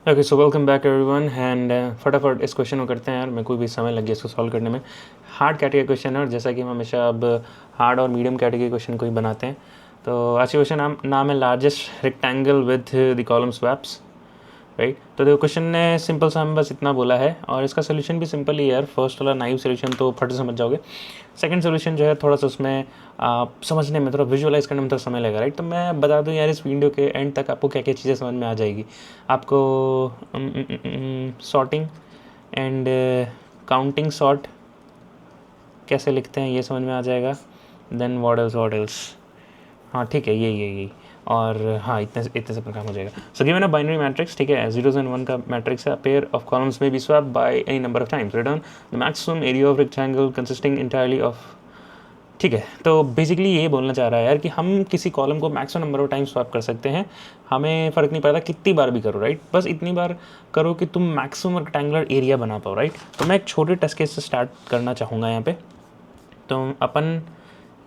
Okay, so welcome back everyone and फटाफट इस question को करते हैं यार। मेरे को भी समय लग गया इसको सॉल्व करने में। हार्ड कैटेगरी क्वेश्चन है और जैसा कि हम हमेशा अब हार्ड और मीडियम कैटेगरी क्वेश्चन को ही बनाते हैं। तो आज के क्वेश्चन नाम है largest rectangle with the column swaps, right. तो देखो क्वेश्चन ने सिंपल सा हमें बस इतना बोला है और इसका सोल्यूशन भी सिंपल ही है यार। फर्स्ट वाला नाइव सोल्यूशन तो फट से समझ जाओगे। सेकंड सोल्यूशन जो है थोड़ा सा उसमें समझने में, थोड़ा विजुअलाइज करने में थोड़ा समय लगेगा, राइट। तो मैं बता दूं यार, इस वीडियो के एंड तक आपको क्या क्या चीज़ें समझ में आ जाएगी। आपको सॉर्टिंग एंड काउंटिंग सॉर्ट कैसे लिखते हैं ये समझ में आ जाएगा। देन व्हाट एल्स, हाँ ठीक है, यही और हाँ इतने से अपना काम हो जाएगा। So given a binary matrix, ठीक है, 0s and 1 का मैट्रिक्स है। पेयर ऑफ कॉलम्स में be swapped by any number of times. Return the maximum area of rectangle consisting entirely of, ठीक है। तो बेसिकली ये बोलना चाह रहा है यार कि हम किसी कॉलम को maximum number of times swap कर सकते हैं। हमें फ़र्क नहीं पड़ता कितनी बार भी करो, राइट। बस इतनी बार करो कि तुम मैक्सिमम रेक्टेंगुलर एरिया बना पाओ, राइट। तो मैं एक छोटे टेस्ट केस से स्टार्ट करना चाहूँगा यहाँ पे। तो अपन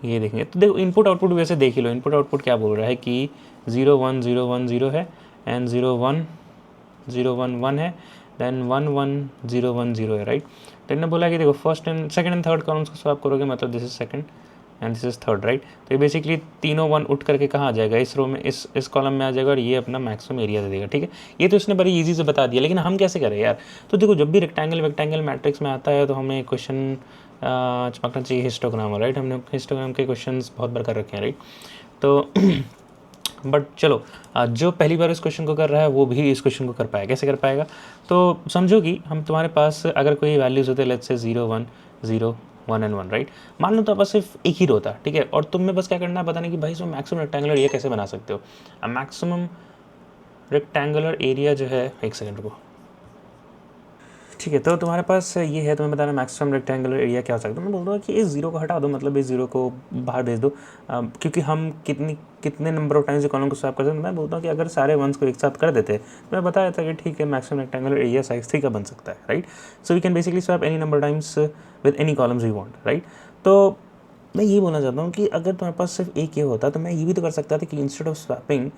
ये देखेंगे, तो देखो इनपुट आउटपुट वैसे देख ही लो। इनपुट आउटपुट क्या बोल रहा है कि 0 1 0 1 0 है एंड 0 1 0 1 1 है, देन 1 1 0 1 0 है, राइट। तो इन्होंने बोला कि देखो first and second and third columns को स्वैप करोगे, मतलब this is second and this is third, right. तो ये बेसिकली तीनों वन उठ करके कहाँ आ जाएगा, इस रो में, इस कॉलम में आ जाएगा और ये अपना मैक्सिमम एरिया दे देगा, ठीक है। ये तो इसने बड़ी इजी से बता दिया, लेकिन हम कैसे करें यार। तो देखो जब भी रेक्टेंगल मैट्रिक्स में आता है तो हमें क्वेश्चन चमकना चाहिए हिस्टोग्राम, राइट। हमने हिस्टोग्राम के क्वेश्चंस बहुत बार कर रखे हैं, राइट। तो बट चलो, जो पहली बार इस क्वेश्चन को कर रहा है वो भी इस क्वेश्चन को कर पाएगा। कैसे कर पाएगा, तो समझो कि हम तुम्हारे पास अगर कोई वैल्यूज़ होते हैं, लेट्स से 0 1 0 1 एंड 1, राइट। मान लो तो पास सिर्फ एक ही रोता, ठीक है, और तुम्हें बस क्या करना है बताने कि भाई इसमें मैक्सिमम रेक्टेंगुलर एरिया कैसे बना सकते हो। मैक्सिमम रेक्टेंगुलर एरिया जो है, एक सेकंड रुको, ठीक है। तो तुम्हारे पास ये है, तुम्हें बताना मैक्सिमम रेक्टेंगुलर एरिया क्या हो सकता है। मैं बोल दूँगा कि इस जीरो को हटा दो, मतलब इस जीरो को बाहर भेज दो, क्योंकि हम कितने नंबर ऑफ टाइम्स कॉलम को स्वैप कर सकते हैं। मैं बोलता हूँ कि अगर सारे वंस को एक साथ कर देते तो मैं बता देता कि ठीक है मैक्सिमम रेक्टेंगुलर एरिया साइज 3 का बन सकता है, right. So we can basically swap any number times with any columns we want, right. तो मैं ये बोलना चाहता हूँ कि अगर तुम्हारे पास सिर्फ एक ये होता तो मैं ये भी तो कर सकता था कि इंस्टेड ऑफ स्वैपिंग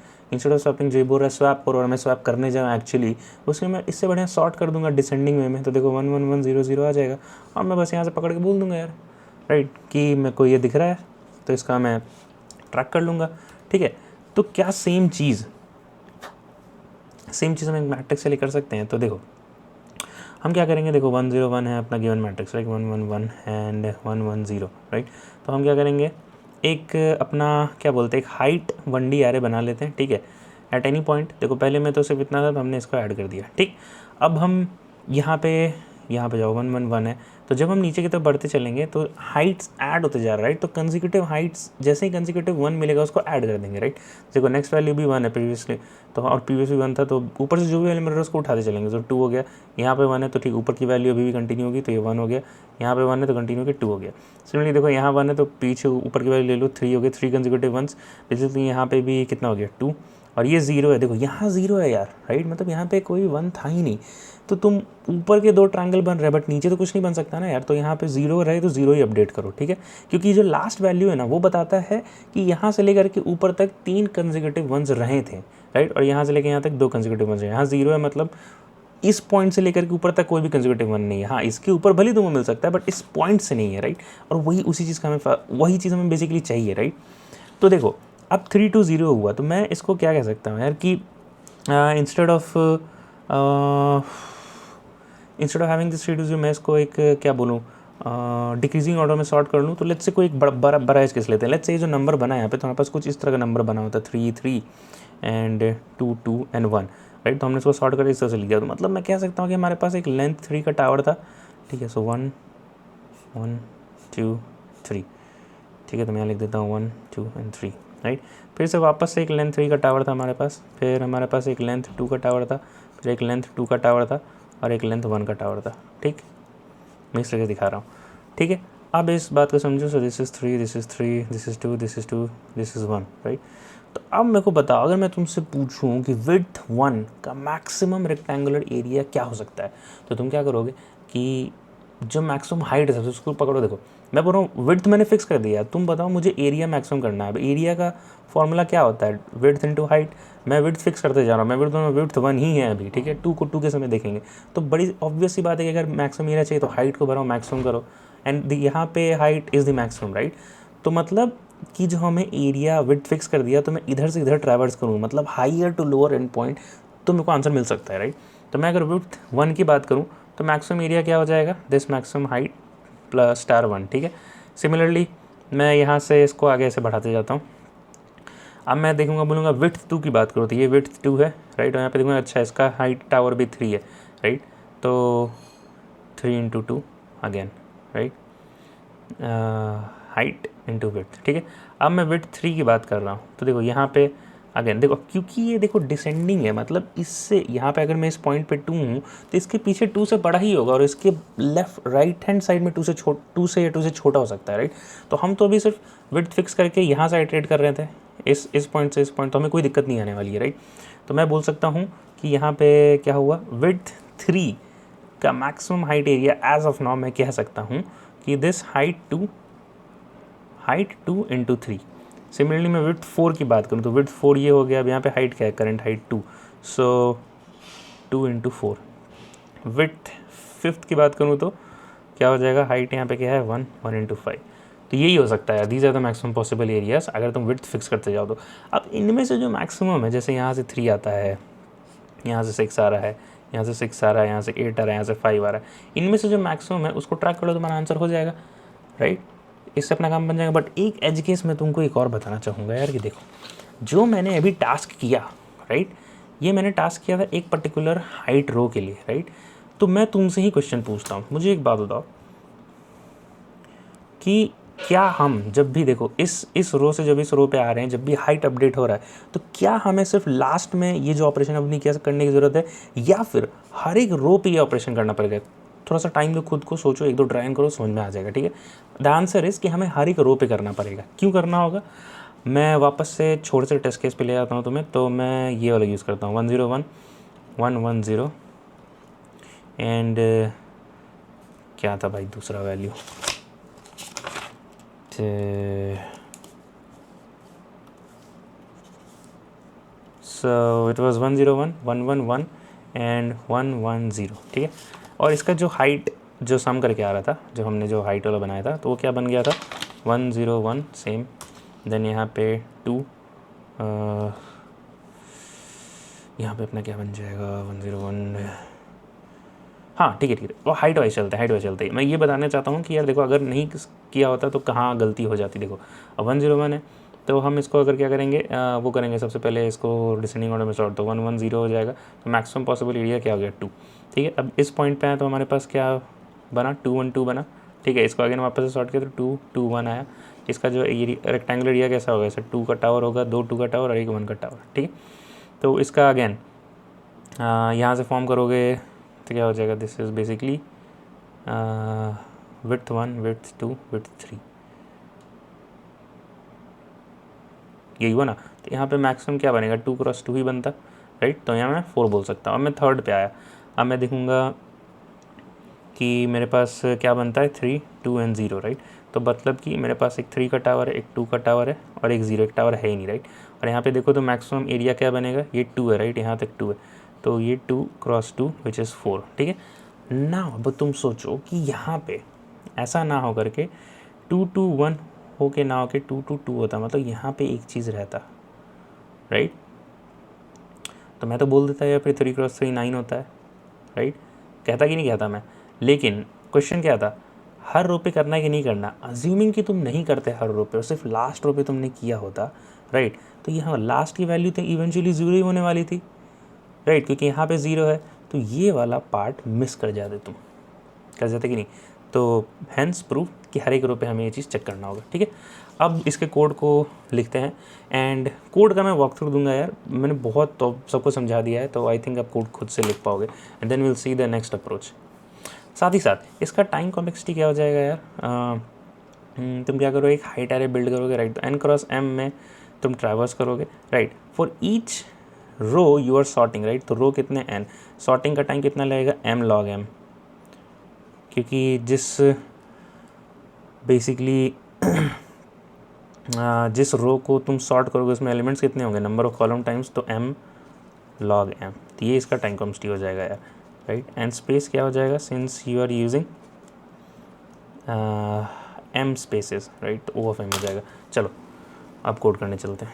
जो ये बोल रहा है स्वैप करो और मैं स्वैप करने जाऊँ एक्चुअली, उसके मैं इससे बढ़िया सॉर्ट कर दूंगा डिसेंडिंग वे में। तो देखो 1 1 1 0 0 आ जाएगा और मैं बस यहाँ से पकड़ के बोल दूंगा यार, राइट, कि मेरे को ये दिख रहा है तो इसका मैं ट्रैक कर लूँगा, ठीक है। तो क्या सेम चीज़ हम एक मैट्रिक्स से ले कर सकते हैं। तो देखो हम क्या करेंगे, देखो 1 0 1 है अपना given matrix, right, 1 1 1 and 1 1 0, right. तो हम क्या करेंगे, एक अपना क्या बोलते हैं, एक हाइट 1D एरे बना लेते हैं, ठीक है। एट एनी पॉइंट, देखो पहले में तो सिर्फ इतना था तो हमने इसको ऐड कर दिया, ठीक। अब हम यहाँ पे जाओ 1 1 1 है, तो जब हम नीचे की तरफ बढ़ते चलेंगे तो हाइट्स ऐड होते जा रहा है, राइट। तो कंसेक्यूटिव हाइट्स, जैसे ही कंसेक्यूटिव 1 मिलेगा उसको ऐड कर देंगे, राइट। देखो नेक्स्ट वैल्यू भी 1 है प्रीवियसली, तो और प्रीवियसली 1 था, तो ऊपर से जो भी वैल्यू मिल रहा है उसको उठाते चलेंगे, तो 2 हो गया। यहाँ पे 1 है तो ठीक ऊपर की वैल्यू अभी भी कंटिन्यू होगी, तो ये 1 हो गया। यहाँ पे 1 है तो कंटिन्यू होगी, 2 हो गया। सिमिलरली देखो यहाँ 1 है तो पीछे ऊपर की वैल्यू ले लो, 3 हो गया, 3 कंसेक्यूटिव वंस। बेसिकली यहाँ पे भी कितना हो गया, 2, और ये 0 है। देखो यहाँ 0 है यार, राइट, मतलब यहाँ पे कोई 1 था ही नहीं। तो तुम ऊपर के 2 ट्रायंगल बन रहे हैं बट नीचे तो कुछ नहीं बन सकता ना यार। तो यहाँ पे 0 रहे तो 0 ही अपडेट करो, ठीक है, क्योंकि जो लास्ट वैल्यू है ना वो बताता है कि यहाँ से लेकर के ऊपर तक 3 कंसेक्यूटिव वंस रहे थे, राइट, और यहाँ से लेकर यहाँ तक 2 कंसेक्यूटिव वंस रहे। यहाँ 0 है मतलब इस पॉइंट से लेकर के ऊपर तक कोई भी कंसेक्यूटिव वन नहीं है। हाँ इसके ऊपर भले तुम्हें मिल सकता है बट इस पॉइंट से नहीं है, राइट। और वही चीज़ हमें बेसिकली चाहिए, राइट। तो देखो अब 3 2 0 हुआ, तो मैं इसको क्या कह सकता हूँ यार कि इंस्टेड ऑफ हैविंग दिस 3 2 0, मैं इसको एक क्या बोलूँ, डिक्रीजिंग ऑर्डर में सॉर्ट कर लूँ। तो लेट्स से कोई एक बड़ा एज केस लेते हैं। लेट्स से जो नंबर बना है यहाँ पे, तो हमारे पास कुछ इस तरह का नंबर बना होता है 3 3 एंड 2 2 एंड 1, राइट। तो हमने इसको सॉर्ट करके इस तरह से लिखा। तो मतलब मैं कह सकता हूँ कि हमारे पास एक लेंथ 3 का टावर था, ठीक है। सो 1 1 2 3, ठीक है। तो मैं यहाँ लिख देता हूँ 1 2 एंड 3, राइट। फिर से वापस से एक लेंथ 3 का टावर था हमारे पास, फिर हमारे पास एक लेंथ 2 का टावर था, फिर एक लेंथ 2 का टावर था और एक लेंथ 1 का टावर था, ठीक। मैं इस तरह से दिखा रहा हूँ, ठीक है। अब इस बात को समझो। So this is 3 this is 3 this is 2 this is 2 this is 1, right. तो अब मेरे को बताओ, अगर मैं तुमसे पूछूं कि विड्थ 1 का मैक्सिमम रेक्टेंगुलर एरिया क्या हो सकता है, तो तुम क्या करोगे कि जो मैक्सिमम हाइट है उसको पकड़ो। देखो मैं बोल रहा हूँ विड्थ मैंने फिक्स कर दिया, तुम बताओ मुझे एरिया मैक्सिमम करना है। अब एरिया का फॉर्मूला क्या होता है, विड्थ इनटू हाइट। मैं विड्थ फिक्स करते जा रहा हूँ, मैं विड्थ 1 ही है अभी, ठीक है, 2 को 2 के समय देखेंगे। तो बड़ी ऑब्वियस सी बात है कि अगर मैक्सिमम एरिया चाहिए तो हाइट को बढ़ाओ, मैक्सिमम करो, एंड यहाँ पे height is the maximum, right. तो मतलब कि जो हमें एरिया विड्थ फिक्स कर दिया, तो मैं इधर से इधर ट्रैवर्स करूँ, मतलब higher to lower end point, तो मेरे को आंसर मिल सकता है, राइट। तो मैं अगर विड्थ 1 की बात करूँ तो मैक्सिमम एरिया क्या हो जाएगा, this maximum height plus star 1, ठीक है। सिमिलरली मैं यहाँ से इसको आगे ऐसे बढ़ाते जाता हूँ। अब मैं देखूंगा, बोलूँगा विड्थ 2 की बात करो तो ये विड्थ 2 है, राइट। और यहाँ पे देखूँगा अच्छा इसका हाइट टावर भी 3 है, राइट। तो 3 into 2 again, right, height into width, ठीक है। अब मैं विड्थ 3 की बात कर रहा हूँ तो देखो यहाँ पे अगेन देखो, क्योंकि ये देखो डिसेंडिंग है, मतलब इससे यहाँ पे अगर मैं इस पॉइंट पे 2 हूँ तो इसके पीछे 2 से बड़ा ही होगा, और इसके लेफ्ट राइट हैंड साइड में 2 से या 2 से छोटा हो सकता है, राइट। तो हम तो अभी सिर्फ विड्थ फिक्स करके यहाँ से आइटरेट कर रहे थे, इस पॉइंट से इस पॉइंट, तो हमें कोई दिक्कत नहीं आने वाली है, राइट। तो मैं बोल सकता हूँ कि यहाँ पे क्या हुआ, विड्थ 3 का maximum height area as of now मैं कह सकता हूँ कि दिस हाइट 2 इंटू 3। सिमिलरली मैं विड्थ 4 की बात करूँ तो विड्थ 4 ये हो गया, अब यहाँ पे हाइट क्या है, करंट हाइट 2, सो 2 इंटू 4। विड्थ 5 की बात करूँ तो क्या हो जाएगा, हाइट यहाँ पे क्या है 1 इंटू 5। तो यही हो सकता है, these are the maximum possible areas अगर तुम विड्थ फिक्स करते जाओ तो। अब इनमें से जो मैक्सिमम है, जैसे यहाँ से 3 आता है, यहाँ से 6 आ रहा है, यहाँ से 6 आ रहा है, यहाँ से 8 आ रहा है, यहाँ से 5 आ रहा है, इनमें से जो मैक्सिमम है उसको ट्रैक करो, तुम्हारा आंसर हो जाएगा, राइट। इससे अपना काम बन जाएगा। बट एक एज केस में तुमको एक और बताना चाहूँगा यार कि देखो, जो मैंने अभी टास्क किया, राइट, ये मैंने टास्क किया था एक पर्टिकुलर हाइट रो के लिए, राइट। तो मैं तुमसे ही क्वेश्चन पूछता हूँ, मुझे एक बात बताओ कि क्या हम जब भी देखो इस रो से जब इस रो पे आ रहे हैं, जब भी हाइट अपडेट हो रहा है, तो क्या हमें सिर्फ लास्ट में ये जो ऑपरेशन अब नहीं किया करने की ज़रूरत है, या फिर हर एक रो पे ये ऑपरेशन करना पड़ेगा? थोड़ा सा टाइम लो, खुद को सोचो, 1-2 ड्राइंग करो, समझ में आ जाएगा, ठीक है। द आंसर इज़ कि हमें हर एक रो पे करना पड़ेगा। क्यों करना होगा, मैं वापस से छोटे से टेस्ट केस पे ले आता हूँ तुम्हें। तो मैं ये वाला यूज़ करता हूँ 101 110 एंड क्या था भाई दूसरा value, so it was 101 111 and 110, ठीक है। और इसका जो हाइट जो सम करके आ रहा था, जो हमने जो हाइट वाला बनाया था, तो वो क्या बन गया था 101 सेम, देन यहाँ पे 2, यहाँ पे अपना क्या बन जाएगा 101, हाँ ठीक है। और हाइट वाइज चलते हैं। मैं ये बताना चाहता हूँ कि यार देखो, अगर नहीं किया होता तो कहाँ गलती हो जाती। देखो अब 101 है, तो हम इसको अगर क्या करेंगे, वो करेंगे सबसे पहले इसको डिसेंडिंग ऑर्डर में सॉर्ट, तो 110 हो जाएगा। तो मैक्सिमम पॉसिबल एरिया क्या हो गया 2, ठीक है। अब इस पॉइंट पे आया तो हमारे पास क्या बना 212 बना, ठीक है। इसको अगेन वापस से सॉर्ट किया तो 221 आया। इसका जो रेक्टेंगुलर एरिया कैसा होगा, ऐसे 2 का टावर होगा, 2 2 का टावर और 1 1 का टावर, ठीक है। तो इसका अगेन यहाँ से फॉर्म करोगे तो क्या हो जाएगा, this is basically width 1 width 2 width 3, यही हुआ ना। तो यहाँ पे मैक्सिमम क्या बनेगा 2 क्रॉस 2 ही बनता, राइट। तो यहाँ मैं 4 बोल सकता हूँ। अब मैं थर्ड पे आया, अब मैं देखूँगा कि मेरे पास क्या बनता है 3 2 एंड 0, राइट। तो मतलब कि मेरे पास एक 3 का टावर है, एक 2 का टावर है और एक 0 एक टावर है ही नहीं, राइट। और यहाँ पे देखो तो मैक्सिमम एरिया क्या बनेगा, ये 2 है, राइट, यहाँ तक 2 है, तो ये 2 क्रॉस 2 विच इज़ 4, ठीक है ना। अब तुम सोचो कि यहाँ पे ऐसा ना हो करके 2 2 1 हो के ना हो के 2 2 2 होता, मतलब यहाँ पे एक चीज़ रहता, राइट। तो मैं तो बोल देता है या फिर 3 क्रॉस 3 9 होता है, राइट, कहता कि नहीं कहता मैं। लेकिन क्वेश्चन क्या था, हर रो पे करना है कि नहीं करना। अज्यूमिंग कि तुम नहीं करते हर रो पे और सिर्फ लास्ट रो पे तुमने किया होता, राइट, तो यहाँ लास्ट की वैल्यू तो इवेंचुअली 0 ही होने वाली थी, राइट, क्योंकि यहाँ पे 0 है। तो ये वाला पार्ट मिस कर जाते तुम, कर जाते कि नहीं। तो हैंस प्रूव कि हर एक रो पे हमें ये चीज़ चेक करना होगा, ठीक है। अब इसके कोड को लिखते हैं, एंड कोड का मैं वॉक थ्रू दूंगा यार, मैंने बहुत तो सबको समझा दिया है, तो आई थिंक आप कोड खुद से लिख पाओगे, and then will see the next approach. साथ ही साथ इसका टाइम कॉम्प्लेक्सिटी क्या हो जाएगा यार, तुम क्या करो, एक हाइट एरे बिल्ड करोगे, राइट। तो n क्रॉस m में तुम ट्रैवर्स करोगे, right. For each row you are sorting, right. तो रो कितने n, सॉर्टिंग का टाइम कितना लगेगा m log m, क्योंकि जिस बेसिकली जिस रो को तुम सॉर्ट करोगे उसमें एलिमेंट्स कितने होंगे, नंबर ऑफ कॉलम टाइम्स, तो m log m, तो ये इसका टाइम कॉन्स्टी हो जाएगा यार, राइट। एंड स्पेस क्या हो जाएगा, since you are using m spaces, right, तो o ऑफ m हो जाएगा। चलो अब कोड करने चलते हैं।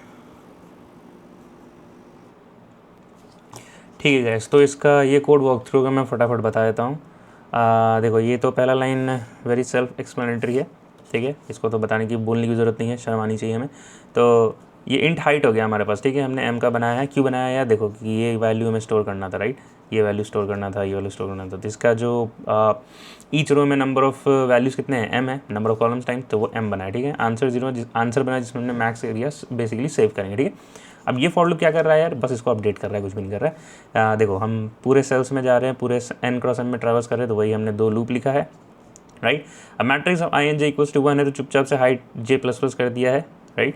ठीक है गाइस, तो इसका ये कोड वॉक थ्रू का मैं फटाफट बता देता हूँ। देखो ये तो पहला लाइन वेरी सेल्फ एक्सप्लेनेटरी है, ठीक है, इसको तो बताने की बोलने की ज़रूरत नहीं है, शर्म आनी चाहिए हमें। तो ये इंट हाइट हो गया हमारे पास, ठीक है, हमने m का बनाया है, क्यों बनाया है यार, देखो कि ये वैल्यू हमें स्टोर करना था, राइट, ये वैल्यू स्टोर करना था, ये वैल्यू स्टोर करना था। तो इसका जो ईच रो में नंबर ऑफ वैल्यूज़ कितने हैं, m है, नंबर ऑफ कॉलम्स टाइम, तो वो m बना है, ठीक है। आंसर 0, आंसर बना जिसमें हमने मैक्स एरिया बेसिकली सेव करेंगे, ठीक है। अब ये फॉर लूप क्या कर रहा है यार, बस इसको अपडेट कर रहा है, कुछ भी नहीं कर रहा है। देखो हम पूरे सेल्स में जा रहे हैं, पूरे n क्रॉस m में ट्रैवर्स कर रहे हैं, तो वही हमने 2 लूप लिखा है, राइट। अब matrix of i n j equals to 1 है, तो चुपचाप से हाइट j++ कर दिया है, राइट।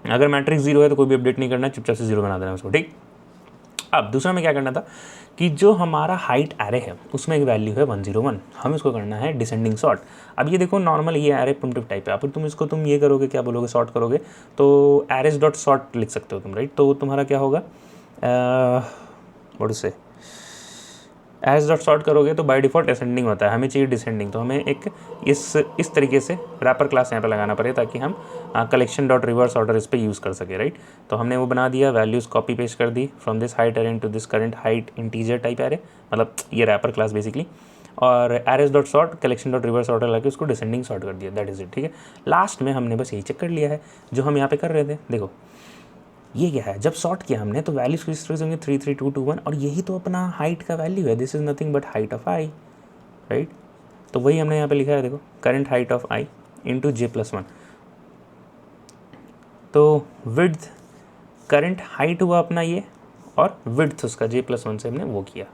अगर मैट्रिक्स 0 है तो कोई भी अपडेट नहीं करना है, चुपचाप से 0 बना देना है उसको, ठीक। अब दूसरा में क्या करना था कि जो हमारा हाइट एरे है उसमें एक वैल्यू है 101, हम इसको करना है डिसेंडिंग सॉर्ट। अब ये देखो नॉर्मल ये एरे प्रिमिटिव टाइप है, अब तुम इसको तुम ये करोगे, क्या बोलोगे, सॉर्ट करोगे, तो एरेज डॉट सॉर्ट लिख सकते हो तुम, राइट। तो तुम्हारा क्या होगा, व्हाट से एज डॉट सॉर्ट करोगे तो बाय डिफ़ॉल्ट असेंडिंग होता है, हमें चाहिए डिसेंडिंग, तो हमें एक इस तरीके से रैपर क्लास यहाँ पे लगाना पड़ेगा ताकि हम कलेक्शन डॉट रिवर्स ऑर्डर इस पर यूज़ कर सके, राइट। तो हमने वो बना दिया, वैल्यूज़ कॉपी पेस्ट कर दी from this height array to this current height integer type array, मतलब ये रैपर क्लास बेसिकली, और arrays dot sort collection dot reverse order लगा के उसको डिसेंडिंग सॉर्ट कर दिया, दैट इज़ इट, ठीक है। लास्ट में हमने बस यही चेक कर लिया है जो हम यहाँ पे कर रहे थे। देखो ये क्या है, जब सॉर्ट किया हमने तो वैल्यूज किस तरह से होंगे, 3 3 2 2 1, और यही तो अपना हाइट का वैल्यू है, this is nothing but height of I, right. तो वही हमने यहाँ पे लिखा है, देखो current height of I into j+1, तो विड्थ करंट हाइट हुआ अपना ये, और विड्थ उसका j+1 से हमने वो किया,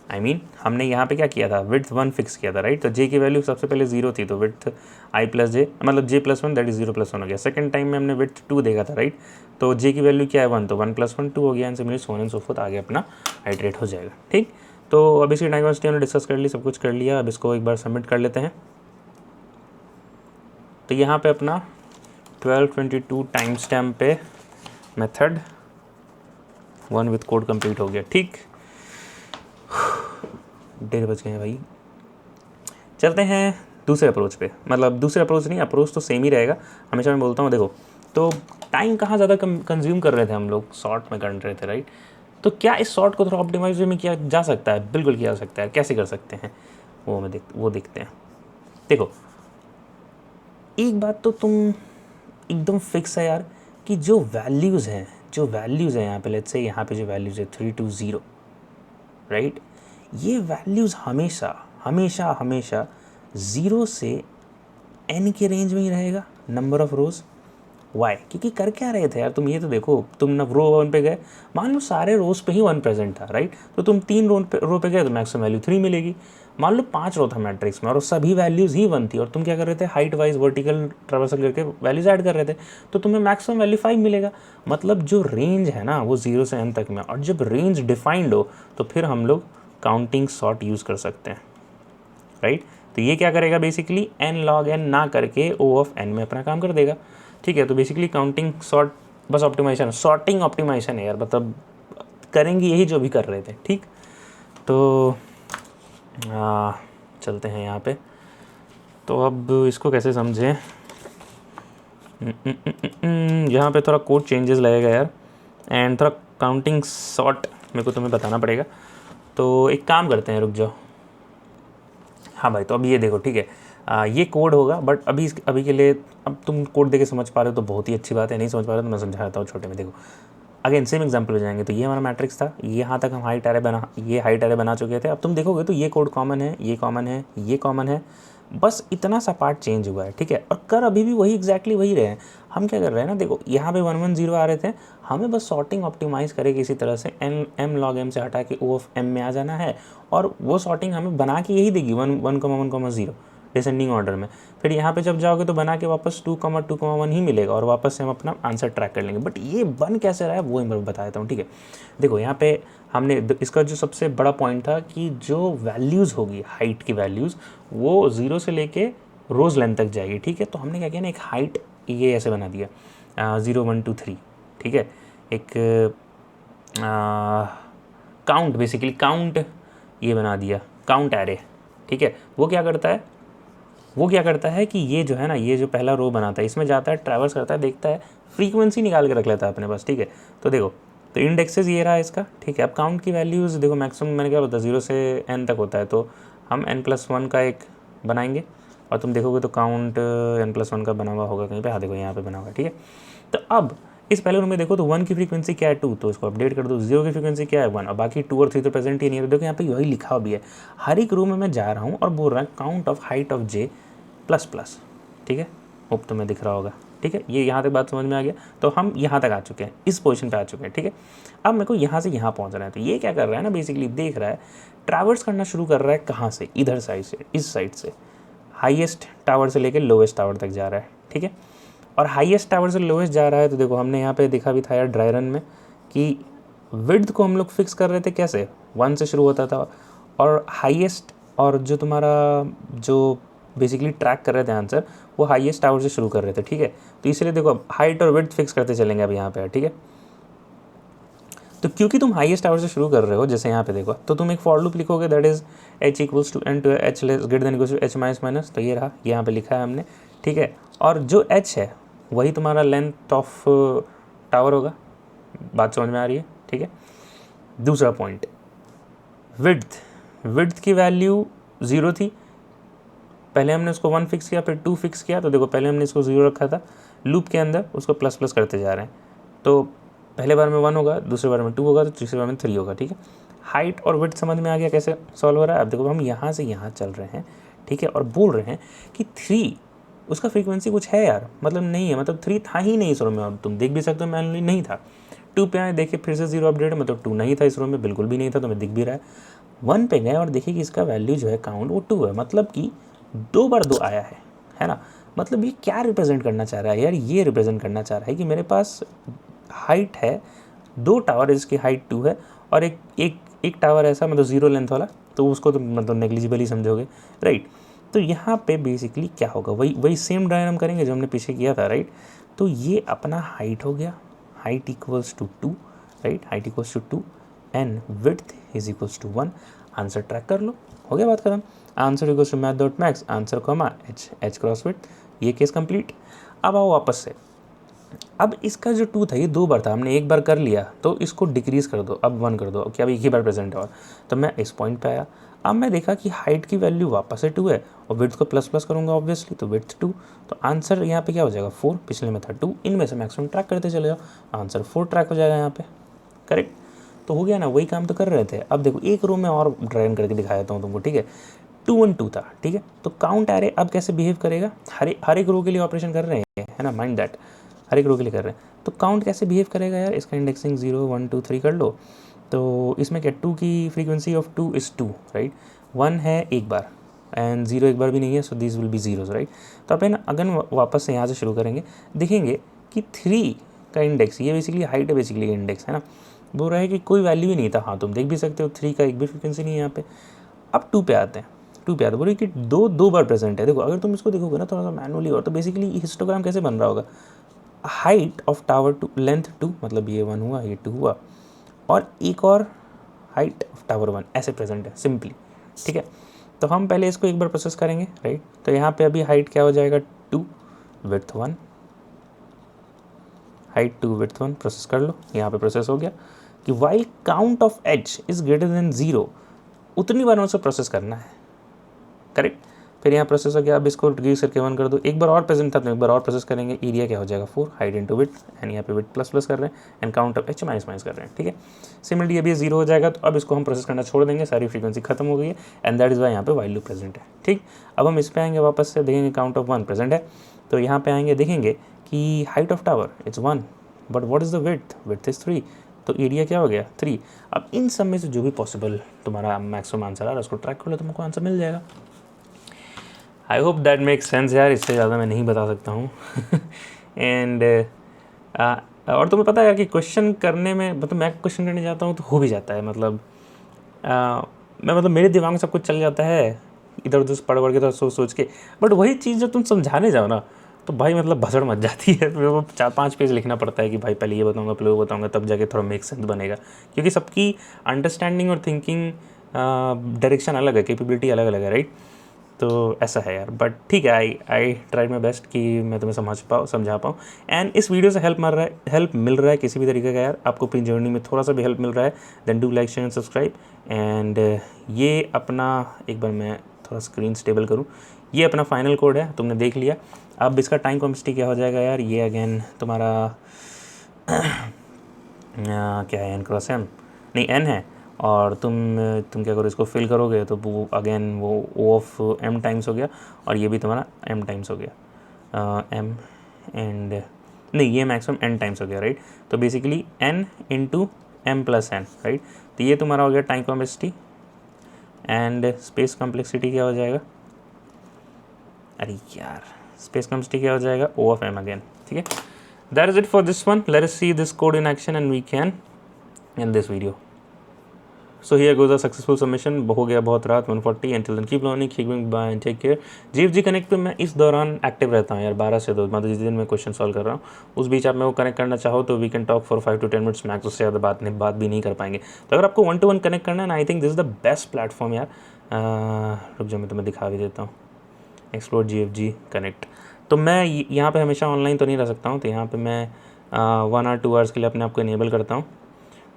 I mean, हमने यहाँ पे क्या किया था, विड्थ 1 फिक्स किया था, राइट। तो j की वैल्यू सबसे पहले 0 थी, तो विड्थ i प्लस जे मतलब j+1 दैट इज 0+1 हो गया। सेकंड टाइम में हमने विड्थ 2 देखा था, राइट, तो j की वैल्यू क्या है 1, तो 1+1 2 हो गया, and similarly so on and so fourth आगे अपना आइटरेट हो जाएगा, ठीक। तो अब इसकी डायग्नोस्टिक हमने डिस्कस कर ली, सब कुछ कर लिया, अब इसको एक बार सबमिट कर लेते हैं। तो यहाँ पे अपना 1222 टाइम स्टैम्प पे मेथड 1 विथ कोड कंप्लीट हो गया, ठीक। 1:30 बज गए हैं भाई। चलते हैं दूसरे अप्रोच पे, मतलब दूसरे अप्रोच नहीं, अप्रोच तो सेम ही रहेगा, हमेशा मैं बोलता हूँ। देखो तो टाइम कहाँ ज़्यादा कंज्यूम कर रहे थे हम लोग, शॉर्ट में कर रहे थे, राइट। तो क्या इस शॉर्ट को थोड़ा ऑप्टिमाइज में किया जा सकता है, बिल्कुल किया जा सकता है। कैसे कर सकते हैं वो देखते हैं। देखो एक बात तो तुम एकदम फिक्स है यार, कि जो वैल्यूज़ हैं यहाँ पे, लेट्स से यहाँ पे जो वैल्यूज़ है 320, राइट, ये वैल्यूज़ हमेशा हमेशा हमेशा 0 से n के रेंज में ही रहेगा, नंबर ऑफ रोज़। वाई, क्योंकि कर क्या रहे थे यार तुम, ये तो देखो, तुम न रो 1 पे गए, मान लो सारे रोज़ पे ही 1 प्रेजेंट था, राइट, तो तुम 3 रो पे गए तो मैक्सिमम वैल्यू 3 मिलेगी। मान लो 5 रो था मैट्रिक्स में और सभी वैल्यूज़ ही 1 थी, और तुम क्या कर रहे थे, हाइट वाइज वर्टिकल ट्रावर्सल करके वैल्यूज़ ऐड कर रहे थे, तो तुम्हें मैक्सिमम वैल्यू 5 मिलेगा। मतलब जो रेंज है ना वो 0 से n तक में, और जब रेंज डिफाइंड हो तो फिर हम लोग काउंटिंग सॉर्ट यूज़ कर सकते हैं, राइट। तो ये क्या करेगा बेसिकली, n log n ना करके o ऑफ n में अपना काम कर देगा, ठीक है। तो बेसिकली काउंटिंग सॉर्ट बस ऑप्टिमाइजेशन, सॉर्टिंग ऑप्टिमाइजेशन है यार, मतलब करेंगे यही जो भी कर रहे थे, ठीक। तो चलते हैं यहाँ पे, तो अब इसको कैसे समझें, यहाँ पे थोड़ा कोड चेंजेस लगेगा यार, एंड थोड़ा काउंटिंग सॉर्ट मेरे को तुम्हें बताना पड़ेगा। तो एक काम करते हैं, रुक जाओ, हाँ भाई, तो अभी ये देखो, ठीक है, ये कोड होगा, बट अभी के लिए अब तुम कोड देके समझ पा रहे हो तो बहुत ही अच्छी बात है, नहीं समझ पा रहे हो तो मैं समझाता हूँ छोटे में। देखो अगेन सेम एग्जांपल हो जाएंगे। तो ये हमारा मैट्रिक्स था, यहाँ तक हम हाइट एरे बना चुके थे। अब तुम देखोगे तो ये कोड कॉमन है, ये कॉमन है, ये कॉमन है, बस इतना सा पार्ट चेंज हुआ है, ठीक है। और कर अभी भी वही एग्जैक्टली वही रहे हैं। हम क्या कर रहे हैं ना, देखो यहाँ पे 110 आ रहे थे, हमें बस सॉर्टिंग ऑप्टिमाइज़ करेगी इसी तरह से, m log m से हटा के o ऑफ m में आ जाना है, और वो सॉर्टिंग हमें बना के यही देगी 1,1,0 डिसेंडिंग ऑर्डर में। फिर यहाँ पे जब जाओगे तो बना के वापस 2,2,1 ही मिलेगा, और वापस से हम अपना आंसर ट्रैक कर लेंगे। बट ये बन कैसे रहा है वो मैं बता देता हूँ, ठीक है। देखो यहाँ पे हमने इसका जो सबसे बड़ा पॉइंट था कि जो वैल्यूज़ होगी हाइट की वैल्यूज़, वो 0 से लेके रोज़ लेंथ तक जाएगी, ठीक है। तो हमने क्या किया ना, एक हाइट ये ऐसे बना दिया 0 1 2 3, ठीक है। एक काउंट, बेसिकली काउंट ये बना दिया, काउंट एरे, ठीक है। वो क्या करता है कि ये जो है ना, ये जो पहला रो बनाता है इसमें जाता है, ट्रैवर्स करता है, देखता है, फ्रीक्वेंसी निकाल के रख लेता है अपने पास, ठीक है। तो देखो, तो इंडेक्सेस ये रहा इसका, ठीक है। अब काउंट की वैल्यूज़ देखो, मैक्सिमम मैंने क्या बताया 0 से n तक होता है, तो हम n+1 का एक बनाएंगे और तुम देखोगे तो काउंट n+1 का बना हुआ होगा कहीं पे, हाँ देखो यहाँ पे बना हुआ है, ठीक है। तो अब इस पहले रूम में देखो तो 1 की फ्रीक्वेंसी क्या है 2, तो इसको अपडेट कर दो, 0 की फ्रीक्वेंसी क्या है 1, और बाकी 2 और 3 तो प्रेजेंट ही नहीं है। तो देखो यहाँ पे वही लिखा भी है, हर एक रूम में मैं जा रहा हूँ और बोल रहा है count of height of j ++, ठीक है। होप तुम्हें दिख रहा होगा, ठीक है। ये यहाँ तक बात समझ में आ गया। तो हम यहाँ तक आ चुके हैं, इस पोजीशन पे आ चुके हैं, ठीक है। अब मेरे को यहाँ से यहाँ पहुँचना है, तो ये क्या कर रहा है ना, बेसिकली देख रहा है, ट्रैवर्स करना शुरू कर रहा है कहाँ से, इधर साइड से, इस साइड से, हाईएस्ट टावर से लेकर लोएस्ट टावर तक जा रहा है, ठीक है। और हाईएस्ट टावर से लोएस्ट जा रहा है, तो देखो हमने यहाँ पे देखा भी था यार ड्राई रन में कि विड्थ को हम लोग फिक्स कर रहे थे कैसे, 1 से शुरू होता था, और हाईएस्ट, और जो तुम्हारा जो बेसिकली ट्रैक कर रहे थे आंसर, वो हाईएस्ट टावर से शुरू कर रहे थे, ठीक है। तो इसलिए देखो अब हाइट और विड्थ फिक्स करते चलेंगे अब यहाँ पे, ठीक है। तो क्योंकि तुम हाईएस्ट टावर से शुरू कर रहे हो, जैसे यहाँ पे देखो, तो तुम एक फॉर लूप लिखोगे, that is h equals to n to h greater than equals to h minus minus, तो ये रहा, यहाँ पे लिखा है हमने, ठीक है। और जो h है वही तुम्हारा लेंथ ऑफ टावर होगा, बात समझ में आ रही है, ठीक है। दूसरा पॉइंट, विड्थ की वैल्यू 0 थी, पहले हमने उसको 1 फिक्स किया, फिर 2 फिक्स किया, तो देखो पहले हमने इसको 0 रखा था, लूप के अंदर उसको प्लस प्लस करते जा रहे हैं, तो पहले बार में 1 होगा, दूसरे बार में 2 होगा, तो तीसरे बार में 3 होगा, ठीक है। हाइट और विड्थ समझ में आ गया कैसे सॉल्व हो रहा है। अब देखो हम यहाँ से यहाँ चल रहे हैं, ठीक है, और बोल रहे हैं कि 3 उसका फ्रीक्वेंसी कुछ है यार, मतलब नहीं है, मतलब 3 था ही नहीं इस रो में, और तुम देख भी सकते हो मैनुअली नहीं था। 2 पे आए, देखे फिर से 0 अपडेट, मतलब 2 नहीं था इस रो में, बिल्कुल भी नहीं था, तुम्हें दिख भी रहा है। 1 पे गए और देखिए कि इसका वैल्यू जो है काउंट वो 2 है, मतलब कि 2 बार 2 आया है ना। मतलब ये क्या रिप्रेजेंट करना चाह रहा है यार, ये रिप्रेजेंट करना चाह रहा है कि मेरे पास हाइट है 2 टावर, इसकी हाइट 2 है, और एक टावर ऐसा मतलब 0 लेंथ वाला, तो उसको तो मतलब नेग्लिजिबल ही समझोगे, राइट। तो यहाँ पे बेसिकली क्या होगा, वही सेम डायग्राम करेंगे जो हमने पीछे किया था, राइट। तो ये अपना हाइट हो गया, height equals to 2, right, height equals to 2 and width is equals to 1। Answer track कर लो, हो गया बात खत्म। Answer equals to math dot max answer comma h cross width, ये केस कंप्लीट। अब आओ वापस से, अब इसका जो 2 था ये 2 बार था, हमने एक बार कर लिया, तो इसको डिक्रीज कर दो, अब 1 कर दो, क्या अब एक ही बार प्रेजेंट है, और तो मैं इस पॉइंट पे आया। अब मैं देखा कि हाइट की वैल्यू वापस से 2 है, और विड्थ को प्लस प्लस करूँगा ऑब्वियसली, तो विड्थ 2, तो आंसर यहाँ पे क्या हो जाएगा 4, पिछले में था 2, इनमें से मैक्सिमम ट्रैक करते चले जाओ, आंसर 4 ट्रैक हो जाएगा यहाँ पे, करेक्ट। तो हो गया ना, वही काम तो कर रहे थे। अब देखो एक रो में और ड्राइंग करके दिखा देता हूँ तुमको, ठीक है। 2 1 2 था, ठीक है। तो काउंट एरे अब कैसे बिहेव करेगा, हर एक रो के लिए ऑपरेशन कर रहे हैं, है ना, माइंड दैट, हर एक रो के लिए कर रहे हैं। तो काउंट कैसे बिहेव करेगा यार, इसका इंडेक्सिंग 0 1 2 3 कर लो। तो इसमें क्या, 2 की फ्रीक्वेंसी ऑफ 2 इज़ 2, राइट। 1 है एक बार एंड 0 एक बार भी नहीं है, so this will be zeros, right. तो अपन अगन वापस से यहाँ से शुरू करेंगे, देखेंगे कि 3 का इंडेक्स, ये बेसिकली हाइट है, बेसिकली इंडेक्स है ना, बोल रहा है कि कोई वैल्यू ही नहीं था, हाँ तुम देख भी सकते हो 3 का एक भी फ्रीक्वेंसी नहीं है यहाँ पे। अब 2 पे आते हैं, 2 पे आते हैं, बोल रही कि दो बार प्रेजेंट है। देखो अगर तुम इसको देखोगे ना थोड़ा सा मैनुअली, और तो बेसिकली हिस्टोग्राम कैसे बन रहा होगा, हाइट ऑफ टावर 2 लेंथ 2, मतलब ये 1 हुआ, ये 2 हुआ, और एक और हाइट ऑफ टावर 1 ऐसे प्रेजेंट है सिंपली, ठीक है। तो हम पहले इसको एक बार प्रोसेस करेंगे, राइट। तो यहाँ पे अभी हाइट क्या हो जाएगा 2 विड्थ 1, हाइट 2 विड्थ 1, प्रोसेस कर लो, यहाँ पे प्रोसेस हो गया कि while count of h is greater than 0, उतनी बार उसे प्रोसेस करना है, करेक्ट। फिर यहाँ प्रोसेस हो गया, अब इसको रिड्यूस करके 1 कर दो, एक बार और प्रेजेंट था तो एक बार और प्रोसेस करेंगे, एरिया क्या हो जाएगा 4, हाइट इंटू विड्थ, एंड यहाँ पे विड्थ प्लस प्लस कर रहे हैं, and count of h minus minus कर रहे हैं, ठीक है। सिमिलरली अभी 0 हो जाएगा, तो अब इसको हम प्रोसेस करना छोड़ देंगे, सारी फ्रीक्वेंसी खत्म हो गई है, एंड दैट इज वाई यहाँ पे वाइल लूप प्रेजेंट है, ठीक। अब हम इस पे आएंगे, वापस से देखेंगे काउंट ऑफ 1 प्रेजेंट है, तो यहाँ पे आएंगे, देखेंगे कि height of tower it's 1, but what is the width is 3, तो एरिया क्या हो गया 3। अब इन सब में से जो भी पॉसिबल तुम्हारा मैक्सिमम आंसर आ रहा है उसको ट्रैक कर लो, तुमको आंसर मिल जाएगा। I hope that makes sense यार, इससे ज़्यादा मैं नहीं बता सकता हूँ। एंड और तुम्हें पता है यार कि क्वेश्चन करने में, मतलब मैं क्वेश्चन करने जाता हूँ तो हो भी जाता है, मतलब मैं मतलब मेरे दिमाग में सब कुछ चल जाता है इधर उधर पढ़ पढ़ के तो सोच सोच के, बट वही चीज़ जब तुम समझाने जाओ ना तो भाई मतलब भसड़ मच जाती है। फिर वो 4-5 पेज लिखना पड़ता है कि भाई पहले ये बताऊंगा फिर वो बताऊंगा, तब जाके थोड़ा मेक सेंस बनेगा, क्योंकि सबकी अंडरस्टैंडिंग और थिंकिंग डायरेक्शन अलग है, कैपेबिलिटी अलग अलग है, राइट। तो ऐसा है यार, बट ठीक है, आई ट्राई माई बेस्ट कि मैं तुम्हें समझा पाऊँ। एंड इस वीडियो से हेल्प मिल रहा है किसी भी तरीके का यार, आपको अपनी जर्नी में थोड़ा सा भी हेल्प मिल रहा है, then do like share and subscribe. And ये अपना, एक बार मैं थोड़ा स्क्रीन स्टेबल करूँ, ये अपना फाइनल कोड है, तुमने देख लिया। अब इसका टाइम कॉम्प्लेक्सिटी क्या हो जाएगा यार, ये अगेन तुम्हारा क्या है, एन क्रॉस एम, नहीं एन है, और तुम क्या करो, इसको फिल करोगे तो वो अगेन वो ओ ऑफ एम टाइम्स हो गया, और ये भी तुम्हारा एम टाइम्स हो गया, एम एंड नहीं, ये मैक्सिमम एन टाइम्स हो गया, राइट। तो basically N into M plus N, right. तो ये तुम्हारा हो गया time complexity. And space complexity क्या हो जाएगा, अरे यार स्पेस कॉम्प्लेक्सिटी क्या हो जाएगा, ओ ऑफ एम अगेन, ठीक है। That is it for this one, let us see this code in action and we can in this video. So here goes a successful submission, हो गया बहुत रात 140, until then keep learning, keep going, bye and take care। GFG connect पे मैं इस दौरान active रहता हूँ यार, 12 से 2, मतलब जिस दिन मैं क्वेश्चन सॉल्व कर रहा हूँ उस बीच आप मेरे को कनेक्ट करना चाहो तो we can talk for 5 to 10 minutes max, उससे ज़्यादा बात भी नहीं कर पाएंगे। तो अगर आपको 1-to-1 कनेक्ट करना है ना, I think this is the best platform यार। रुक जाओ मैं तुम्हें दिखा भी देता हूँ, एक्सप्लोर GFG कनेक्ट। तो मैं यहाँ पे हमेशा ऑनलाइन तो नहीं रह सकता हूँ, तो यहाँ पे मैं 1 or 2 आवर्स के लिए अपने आप को इनेबल करता हूँ,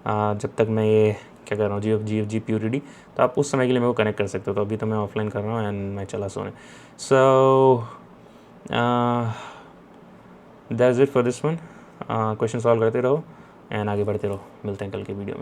जब तक मैं ये क्या कर रहा हूँ, GFG प्योरिटी, तो आप उस समय के लिए मेरे को कनेक्ट कर सकते हो। तो अभी तो मैं ऑफलाइन कर रहा हूँ एंड मैं चला सोने। So that's it for this one. Question solve करते रहो एंड आगे बढ़ते रहो, मिलते हैं कल के वीडियो में।